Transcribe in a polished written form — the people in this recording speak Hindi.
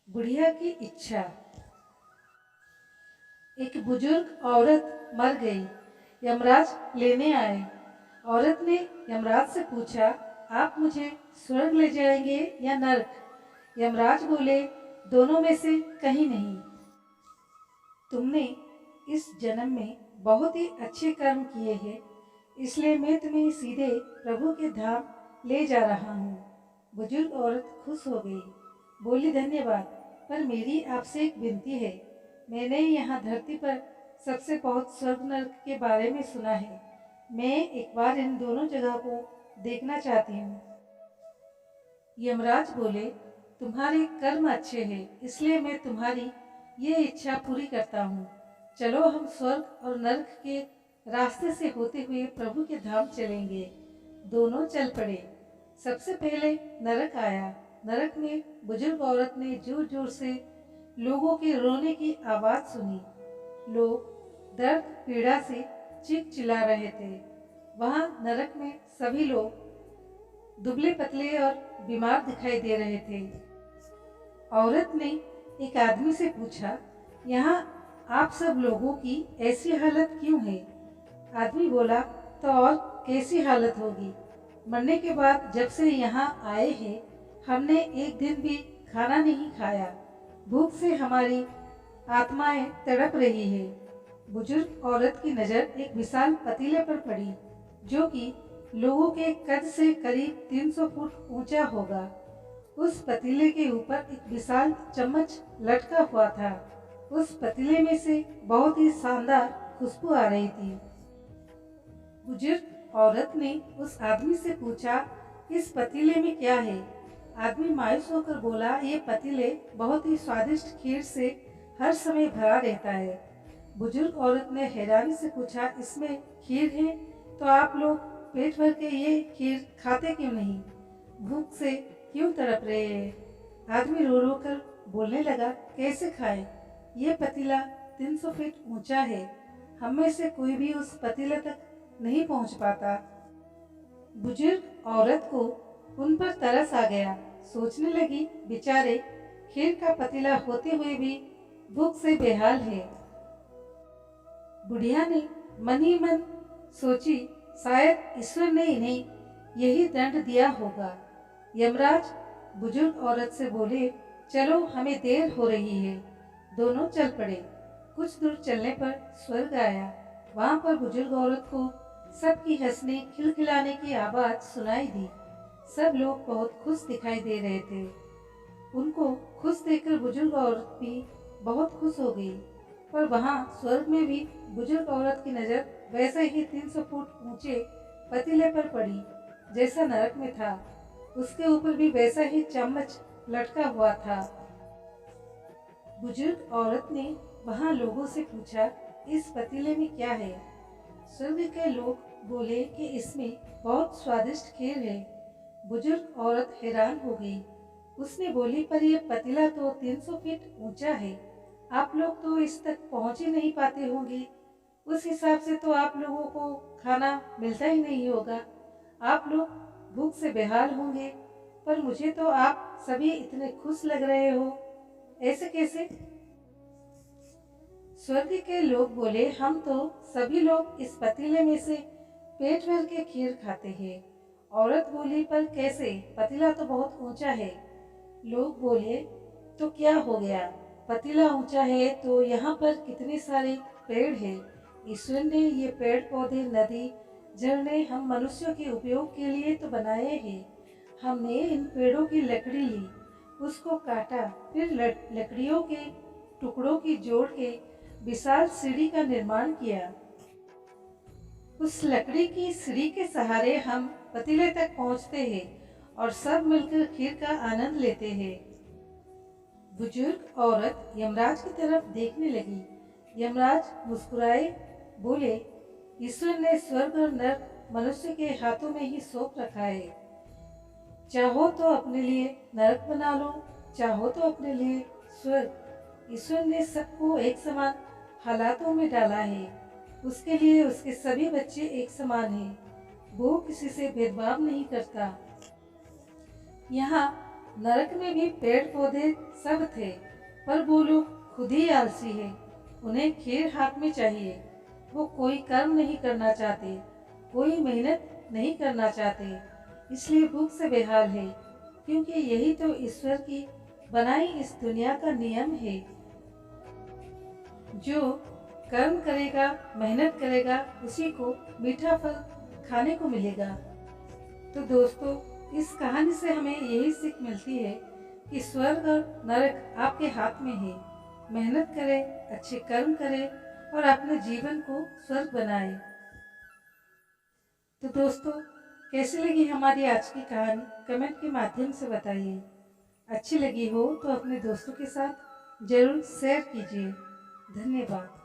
बुढ़िया की इच्छा। एक बुजुर्ग औरत मर गई। यमराज लेने आए। औरत ने यमराज से पूछा, आप मुझे स्वर्ग ले जाएंगे या नरक? यमराज बोले, दोनों में से कहीं नहीं। तुमने इस जन्म में बहुत ही अच्छे कर्म किए हैं, इसलिए मैं तुम्हें सीधे प्रभु के धाम ले जा रहा हूँ। बुजुर्ग औरत खुश हो गई, बोली, धन्यवाद, पर मेरी आपसे एक विनती है। मैंने यहाँ धरती पर सबसे बहुत स्वर्ग नरक के बारे में सुना है। मैं एक बार इन दोनों जगह को देखना चाहती हूँ। यमराज बोले, तुम्हारे कर्म अच्छे हैं, इसलिए मैं तुम्हारी ये इच्छा पूरी करता हूँ। चलो हम स्वर्ग और नरक के रास्ते से होते हुए प्रभु के धाम चलेंगे। दोनों चल पड़े। सबसे पहले नरक आया। नरक में बुजुर्ग औरत ने जोर जोर से लोगों के रोने की आवाज सुनी। लोग दर्द पीड़ा से चीख चिल्ला रहे थे। वहां नरक में सभी लोग दुबले पतले और बीमार दिखाई दे रहे थे। औरत ने एक आदमी से पूछा, यहाँ आप सब लोगों की ऐसी हालत क्यों है? आदमी बोला, तो और कैसी हालत होगी? मरने के बाद जब से यहाँ आए हैं, हमने एक दिन भी खाना नहीं खाया। भूख से हमारी आत्माएं तड़प रही है। बुजुर्ग औरत की नज़र एक विशाल पतीले पर पड़ी, जो कि लोगों के कद से करीब 300 फुट ऊंचा होगा। उस पतीले के ऊपर एक विशाल चम्मच लटका हुआ था। उस पतीले में से बहुत ही शानदार खुशबू आ रही थी। बुजुर्ग औरत ने उस आदमी से पूछा, इस पतीले में क्या है? आदमी मायूस होकर बोला, ये पतीले बहुत ही स्वादिष्ट खीर से हर समय भरा रहता है। बुजुर्ग औरत ने हैरानी से पूछा, इसमें खीर है तो आप लोग पेट भर के ये खीर खाते क्यों नहीं? भूख से क्यों तड़प रहे हैं? आदमी रो रो कर बोलने लगा, कैसे खाए? ये पतीला 300 फीट ऊंचा है। हम में से कोई भी उस पतीले तक नहीं पहुंच पाता। बुजुर्ग औरत को उन पर तरस आ गया। सोचने लगी, बेचारे खीर का पतीला होते हुए भी भूख से बेहाल है। बुढ़िया ने मन ही मन सोची, शायद ईश्वर ने इन्हें यही दंड दिया होगा। यमराज बुजुर्ग औरत से बोले, चलो हमें देर हो रही है। दोनों चल पड़े। कुछ दूर चलने पर स्वर्ग आया। वहां पर बुजुर्ग औरत को सबकी हंसने खिलखिलाने की आवाज सुनाई दी। सब लोग बहुत खुश दिखाई दे रहे थे। उनको खुश देखकर बुजुर्ग औरत भी बहुत खुश हो गई। पर वहां स्वर्ग में भी बुजुर्ग औरत की नजर वैसे ही 300 फुट ऊंचे पतीले पर पड़ी जैसा नरक में था। उसके ऊपर भी वैसा ही चम्मच लटका हुआ था। बुजुर्ग औरत ने वहां लोगों से पूछा, इस पतीले में क्या है? स्वर्ग के लोग बोले कि इसमें बहुत स्वादिष्ट खीर है। बुजुर्ग औरत हैरान हो गई। उसने बोली, पर यह पतीला तो 300 फीट ऊंचा है। आप लोग तो इस तक पहुंच ही नहीं पाते होंगे। उस हिसाब से तो आप लोगों को खाना मिलता ही नहीं होगा। आप लोग भूख से बेहाल होंगे। पर मुझे तो आप सभी इतने खुश लग रहे हो, ऐसे कैसे? स्वर्ग के लोग बोले, हम तो सभी लोग इस पतीले में से पेट भर के खीर खाते हैं। औरत बोली, पर कैसे? पतीला तो बहुत ऊंचा है। लोग बोले, तो क्या हो गया? पतीला ऊंचा है तो यहाँ पर कितने सारे पेड़ हैं। ईश्वर ने ये पेड़ पौधे, नदी, झरने हम मनुष्यों के उपयोग के लिए तो बनाए हैं। हमने इन पेड़ों की लकड़ी ली, उसको काटा, फिर लकड़ियों के टुकड़ों की जोड़ के विशाल सीढ़ी का निर्माण किया। उस लकड़ी की सीढ़ी के सहारे हम पतीले तक पहुंचते हैं और सब मिलकर खीर का आनंद लेते हैं। बुजुर्ग औरत यमराज की तरफ देखने लगी। यमराज मुस्कुराए, बोले, ईश्वर ने स्वर्ग और नरक मनुष्य के हाथों में ही सौंप रखा है। चाहो तो अपने लिए नरक बना लो, चाहो तो अपने लिए स्वर्ग। ईश्वर ने सबको एक समान हालातों में डाला है। उसके लिए उसके सभी बच्चे एक समान हैं। वो किसी से भेदभाव नहीं करता। यहाँ नरक में भी पेड़ पौधे सब थे, पर वो लोग खुद ही आलसी है। उन्हें खीर हाथ में चाहिए। वो कोई कर्म नहीं करना चाहते, कोई मेहनत नहीं करना चाहते, इसलिए भूख से बेहाल है। क्योंकि यही तो ईश्वर की बनाई इस दुनिया का नियम है। जो कर्म करेगा, मेहनत करेगा, उसी को मीठा फल खाने को मिलेगा। तो दोस्तों, इस कहानी से हमें यही सीख मिलती है कि स्वर्ग और नरक आपके हाथ में है। मेहनत करें, अच्छे कर्म करें और अपने जीवन को स्वर्ग बनाएं। तो दोस्तों, कैसी लगी हमारी आज की कहानी, कमेंट के माध्यम से बताइए। अच्छी लगी हो तो अपने दोस्तों के साथ जरूर शेयर कीजिए। धन्यवाद।